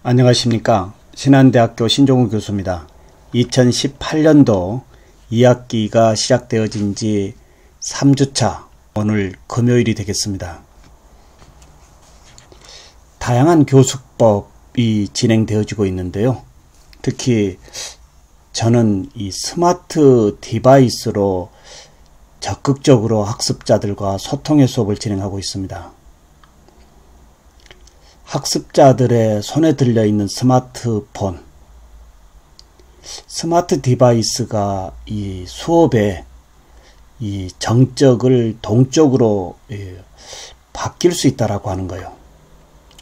안녕하십니까. 신한대학교 신종우 교수입니다. 2018년도 2학기가 시작되어진 지 3주차 오늘 금요일이 되겠습니다. 다양한 교수법이 진행되어지고 있는데요. 특히 저는 이 스마트 디바이스로 적극적으로 학습자들과 소통의 수업을 진행하고 있습니다. 학습자들의 손에 들려있는 스마트폰, 스마트 디바이스가 이 수업의 이 정적을 동적으로 바뀔 수 있다라고 하는 거예요.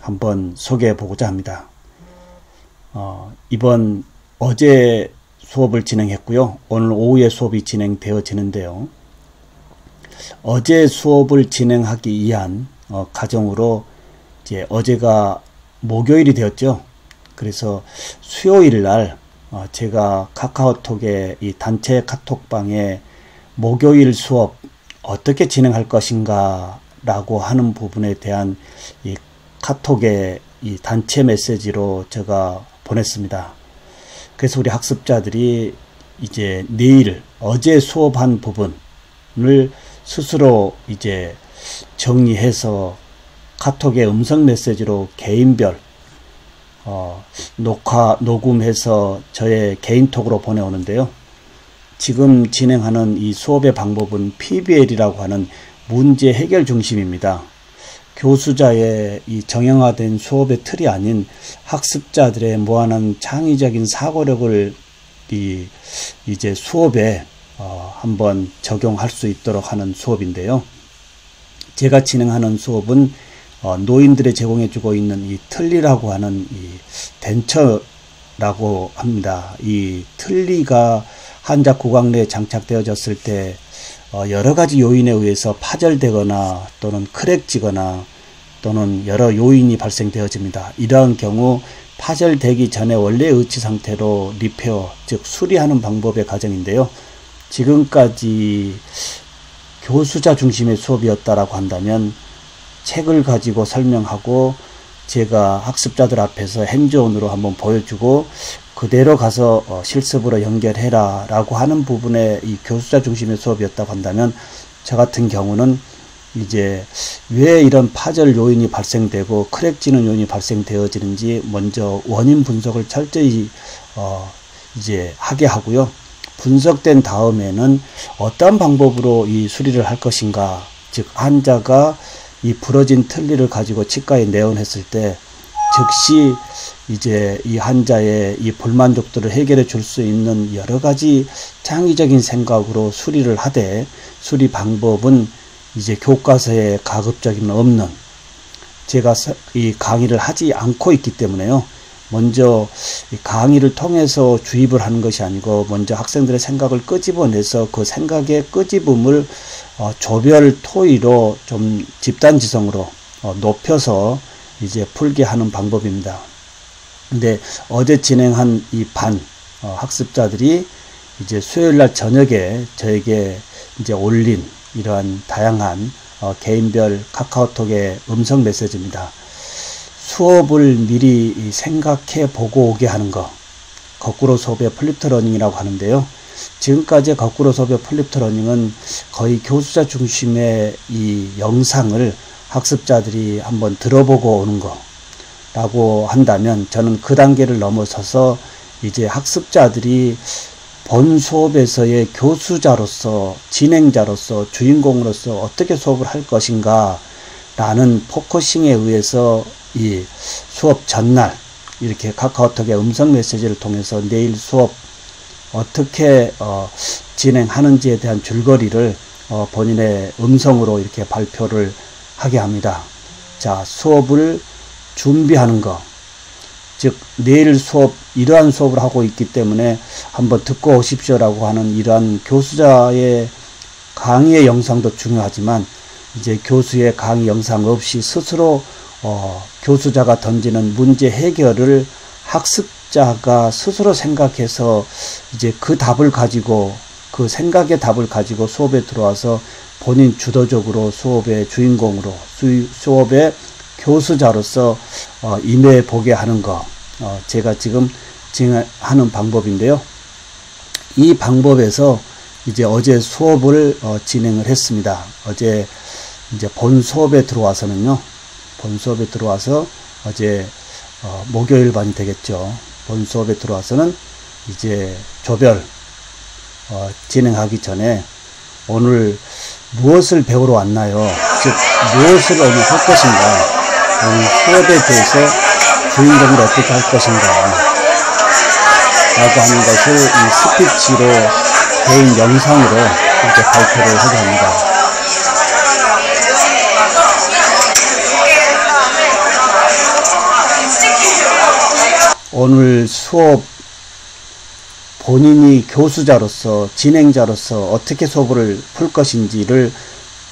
한번 소개해 보고자 합니다. 이번 어제 수업을 진행했고요. 오늘 오후에 수업이 진행되어지는데요. 어제 수업을 진행하기 위한 과정으로 이제 어제가 목요일이 되었죠. 그래서 수요일 날 제가 카카오톡에 이 단체 카톡방에 목요일 수업 어떻게 진행할 것인가 라고 하는 부분에 대한 이 카톡의 이 단체 메시지로 제가 보냈습니다. 그래서 우리 학습자들이 이제 내일 어제 수업한 부분을 스스로 이제 정리해서 카톡에 음성 메시지로 개인별 녹음해서 저의 개인톡으로 보내오는데요. 지금 진행하는 이 수업의 방법은 PBL이라고 하는 문제 해결 중심입니다. 교수자의 이 정형화된 수업의 틀이 아닌 학습자들의 무한한 창의적인 사고력을 이제 수업에 한번 적용할 수 있도록 하는 수업인데요. 제가 진행하는 수업은 노인들이 제공해주고 있는 이 틀니라고 하는 이 덴처라고 합니다. 이 틀니가 환자 구강 내에 장착되어졌을 때 여러가지 요인에 의해서 파절되거나 또는 크랙지거나 또는 여러 요인이 발생되어집니다. 이러한 경우 파절되기 전에 원래의 의치 상태로 리페어, 즉 수리하는 방법의 과정인데요. 지금까지 교수자 중심의 수업이었다라고 한다면 책을 가지고 설명하고 제가 학습자들 앞에서 핸즈온으로 한번 보여주고 그대로 가서 실습으로 연결해라 라고 하는 부분에 이 교수자 중심의 수업이었다고 한다면 저 같은 경우는 이제 왜 이런 파절 요인이 발생되고 크랙지는 요인이 발생되어지는지 먼저 원인 분석을 철저히 이제 하게 하고요. 분석된 다음에는 어떤 방법으로 이 수리를 할 것인가, 즉 환자가 이 부러진 틀니를 가지고 치과에 내원했을 때 즉시 이제 이 환자의 이 불만족들을 해결해 줄 수 있는 여러 가지 창의적인 생각으로 수리를 하되, 수리 방법은 이제 교과서에 가급적이면 없는, 제가 이 강의를 하지 않고 있기 때문에요. 먼저 이 강의를 통해서 주입을 하는 것이 아니고 먼저 학생들의 생각을 끄집어내서 그 생각의 끄집음을 조별 토의로 좀 집단지성으로 높여서 이제 풀게 하는 방법입니다. 근데 어제 진행한 이 반 학습자들이 이제 수요일날 저녁에 저에게 이제 올린 이러한 다양한 개인별 카카오톡의 음성 메시지입니다. 수업을 미리 생각해 보고 오게 하는 것, 거꾸로 수업의 플립트 러닝이라고 하는데요. 지금까지 거꾸로 수업의 플립트 러닝은 거의 교수자 중심의 이 영상을 학습자들이 한번 들어보고 오는 거 라고 한다면, 저는 그 단계를 넘어서서 이제 학습자들이 본 수업에서의 교수자로서, 진행자로서, 주인공으로서 어떻게 수업을 할 것인가 라는 포커싱에 의해서 이 수업 전날 이렇게 카카오톡의 음성 메시지를 통해서 내일 수업 어떻게 진행하는지에 대한 줄거리를 본인의 음성으로 이렇게 발표를 하게 합니다. 자, 수업을 준비하는 것, 즉 내일 수업, 이러한 수업을 하고 있기 때문에 한번 듣고 오십시오라고 하는 이러한 교수자의 강의의 영상도 중요하지만, 이제 교수의 강의 영상 없이 스스로 교수자가 던지는 문제 해결을 학습자가 스스로 생각해서 이제 그 답을 가지고, 그 생각의 답을 가지고 수업에 들어와서 본인 주도적으로 수업의 주인공으로, 수업의 교수자로서 임해 보게 하는 것, 제가 지금 진행하는 방법인데요. 이 방법에서 이제 어제 수업을 진행을 했습니다. 어제 이제 본 수업에 들어와서는요. 본 수업에 들어와서 어제 목요일반이 되겠죠. 본 수업에 들어와서는 이제 조별 진행하기 전에 오늘 무엇을 배우러 왔나요? 즉 무엇을 오늘 할 것인가? 오늘 수업에 대해서 주인공을 어떻게 할 것인가? 라고 하는 것을 이 스피치로 개인 영상으로 이렇게 발표를 하게 합니다. 오늘 수업 본인이 교수자로서 진행자로서 어떻게 수업을 풀 것인지를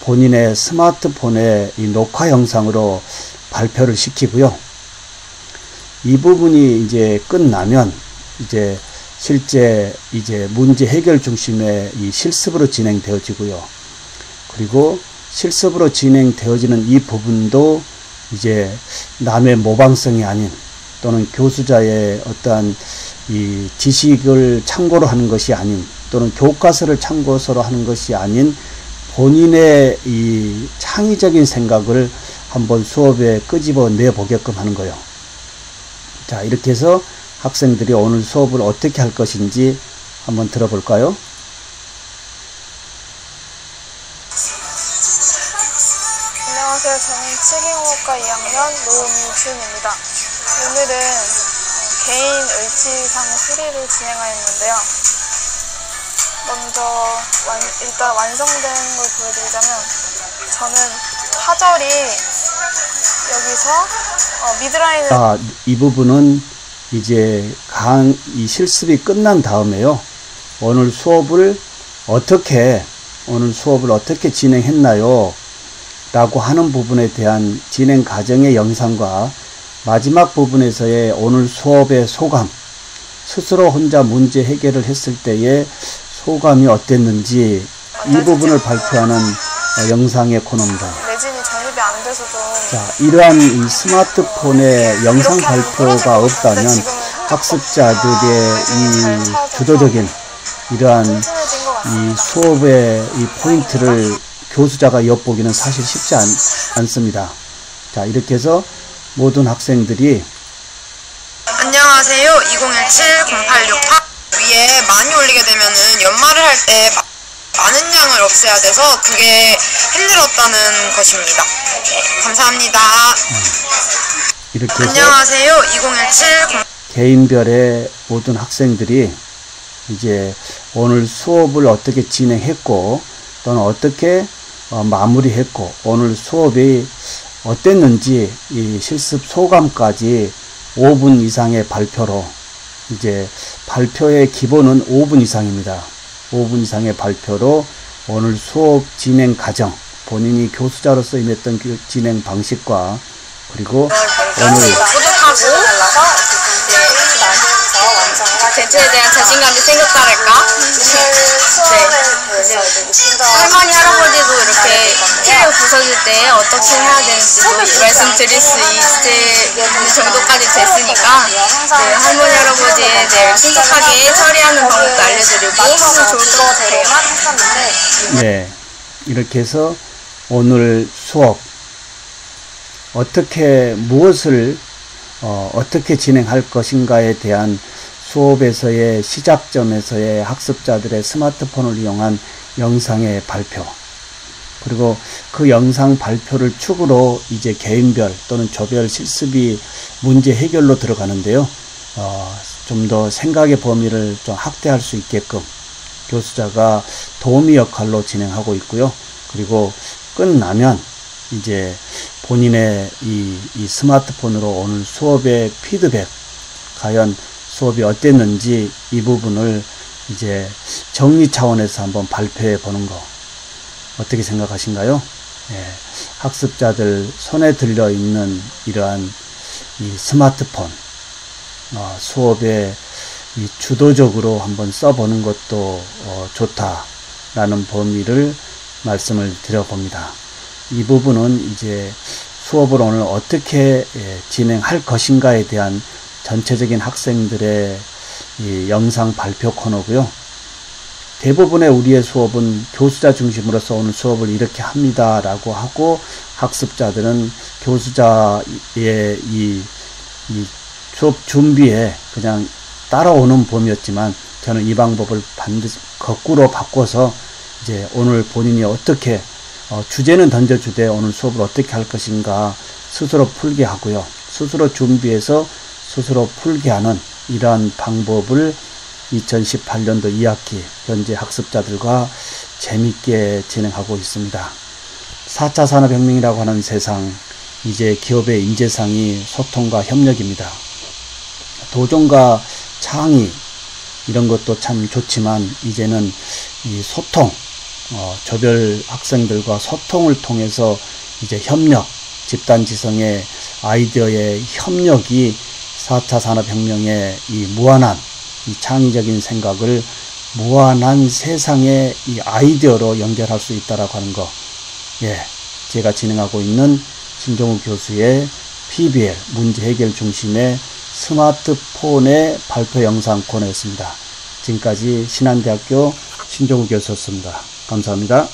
본인의 스마트폰에 이 녹화 영상으로 발표를 시키고요. 이 부분이 이제 끝나면 이제 실제 이제 문제 해결 중심의 이 실습으로 진행되어지고요. 그리고 실습으로 진행되어지는 이 부분도 이제 남의 모방성이 아닌 또는 교수자의 어떠한 이 지식을 참고로 하는 것이 아닌 또는 교과서를 참고서로 하는 것이 아닌 본인의 이 창의적인 생각을 한번 수업에 끄집어 내 보게끔 하는 거예요. 자, 이렇게 해서 학생들이 오늘 수업을 어떻게 할 것인지 한번 들어볼까요? 안녕하세요. 저는 7기공학과 2학년 노미준입니다. 오늘은 개인 의치상 수리를 진행하였는데요. 먼저 일단 완성된 걸 보여드리자면 저는 파절이 여기서 미드라인을 이 부분은 이제 이 실습이 끝난 다음에요. 오늘 수업을 어떻게 진행했나요? 라고 하는 부분에 대한 진행 과정의 영상과 마지막 부분에서의 오늘 수업의 소감, 스스로 혼자 문제 해결을 했을 때의 소감이 어땠는지 이 부분을 발표하는 영상의 코너입니다. 레진이 전입이 안 돼서 좀 자, 이러한 이 스마트폰에 영상 발표가 없다면 학습자들의 이 주도적인 이러한 이 수업의 이 포인트를 교수자가 엿보기는 사실 쉽지 않습니다. 자, 이렇게 해서 모든 학생들이 안녕하세요. 2017-0868 위에 많이 올리게 되면은 연말을 할 때 많은 양을 없애야 돼서 그게 힘들었다는 것입니다. 네, 감사합니다. 이렇게 해서 안녕하세요. 2017 개인별의 모든 학생들이 이제 오늘 수업을 어떻게 진행했고 또는 어떻게 마무리했고 오늘 수업이 어땠는지 이 실습 소감까지 5분 이상의 발표로 이제 발표의 기본은 5분 이상입니다. 5분 이상의 발표로 오늘 수업 진행 과정, 본인이 교수자로서 임했던 진행 방식과 그리고 오늘 대체에 대한 자신감이 생겼다랄까? 네. 할머니, 할아버지도 이렇게 티를 부서질 때 어떻게 해야 되는지도 말씀드릴 수 있는 정도까지 됐으니까 네, 할머니, 할아버지에 대해 신속하게 처리하는 방법도 알려드리고 하면 좋을 것 같아요. 네, 이렇게 해서 오늘 수업 무엇을 어떻게 진행할 것인가에 대한 수업에서의 시작점에서의 학습자들의 스마트폰을 이용한 영상의 발표, 그리고 그 영상 발표를 축으로 이제 개인별 또는 조별 실습이 문제 해결로 들어가는데요. 좀 더 생각의 범위를 좀 확대할 수 있게끔 교수자가 도우미 역할로 진행하고 있고요. 그리고 끝나면 이제 본인의 이 스마트폰으로 오늘 수업의 피드백, 과연 수업이 어땠는지 이 부분을 이제 정리 차원에서 한번 발표해 보는 거 어떻게 생각하신가요? 예, 학습자들 손에 들려 있는 이러한 이 스마트폰 수업에 이 주도적으로 한번 써보는 것도 좋다라는 범위를 말씀을 드려봅니다. 이 부분은 이제 수업을 오늘 어떻게 진행할 것인가에 대한 전체적인 학생들의 이 영상 발표 코너고요. 대부분의 우리의 수업은 교수자 중심으로서 오늘 수업을 이렇게 합니다 라고 하고, 학습자들은 교수자의 이 수업 준비에 그냥 따라오는 범위였지만, 저는 이 방법을 반드시 거꾸로 바꿔서 이제 오늘 본인이 어떻게 주제는 던져주되 오늘 수업을 어떻게 할 것인가 스스로 풀게 하고요. 스스로 준비해서 스스로 풀게 하는 이러한 방법을 2018년도 2학기 현재 학습자들과 재밌게 진행하고 있습니다. 4차 산업혁명이라고 하는 세상, 이제 기업의 인재상이 소통과 협력입니다. 도전과 창의 이런 것도 참 좋지만, 이제는 이 소통, 조별 학생들과 소통을 통해서 이제 협력, 집단지성의 아이디어의 협력이 4차 산업혁명의 이 무한한 이 창의적인 생각을 무한한 세상의 이 아이디어로 연결할 수 있다라고 하는 거. 예, 제가 진행하고 있는 신종욱 교수의 PBL 문제 해결 중심의 스마트폰의 발표 영상 코너였습니다. 지금까지 신한대학교 신종욱 교수였습니다. 감사합니다.